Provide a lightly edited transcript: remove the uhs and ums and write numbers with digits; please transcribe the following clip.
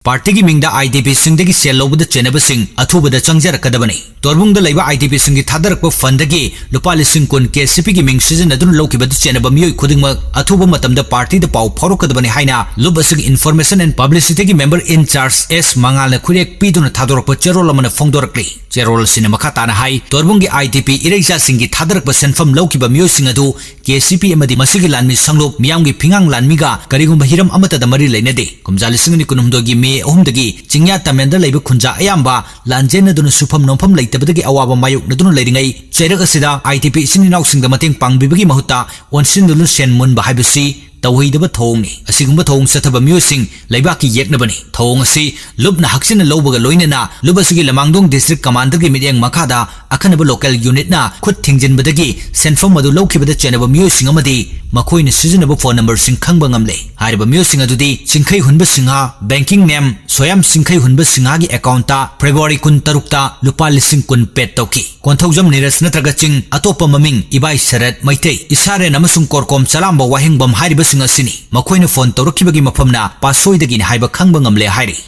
Party की मिंगदा IDP सिंगदगी cell लौबदा चेनबसिंग अथुबदा चंगजारकदबनी तोरबुंगदा लैबा IDP सिंगी थादरकप फंडगी लुपा लिसिंग कुन KCP की मिंग सिजनदुन लौकिबदा चेनब मियोय खुदिंगमक अथुब मतमदा पार्टी द पाउ फौरकदबनी हाइना लुबसिंग इन्फॉर्मेशन एंड पब्लिसिटी की मेंबर इन चार्ज एस मंगाल खुरेक पीदुन थादरकप चेरोल अमन फोंगदोरकली चेरोल सिने मखा ताना हाई तोरबुंगी IDP इरेजा सिंगी थादरकप सेनफम लौकिबा मियोय सिंग अदु KCP एमदी मसिगी लानमी संलोप मियामगी फिंगांग लानमीगा करिगुंबा हिरम अमतदा मरि लैनदे कुमजा लिसिंग नि कुनुमदोगी मे अहुमदगी चिंग्या तमेंदा लैब खुंजा अयाम्बा लांजेनदुन सुफम नोंफम लैतबदगी अवाबा मायुकनदुन लैरिंगै चैरक असिदा IDP इसिनिनाउसिंगदा मतेंग पांगबिबगी महुत्ता ओनसिनदुन सेन मुनबा हाइबसि तवहीदब थोंगनी असिगुंबा थोंग सथब मियोसिंग लैबाकी येकनबनी थोंग असि लुबना हक्सिन लौबगा लोइनना लुबसिगी लमांगदोंग डिस्ट्रिक्ट कमांडर की मिडियंग मखादा अखनब लोकल यूनिटना खुद थिंगजिनबदगी सेनफम मदु लौखिबदा चेनब मियोसिंग अमदी मखोइने सिजनब फोन नंबर सिंग खंगबा ngamle हारिबा मियोसिंग अदुदी सिंखै हुनबा सिंहा बैंकिंग नेम सोयाम सिंखै हुनबा सिंहागी अकाउंट फेब्रुआरी 13 ता लुपा लिसिंग कुन पेड तौकी कोंथौजम नीरज नत्रगा चिंग अतोप ममिंग इबाई शरद मैथै इसारेन अमसुंग कोरकोम चलाम्बा वाहिंगबम हारिबा सिंग असिनी मखोइने फोन तौरखिबगी मफमना पासोइदगी हाइबा खंगबा ngamle हाइरि।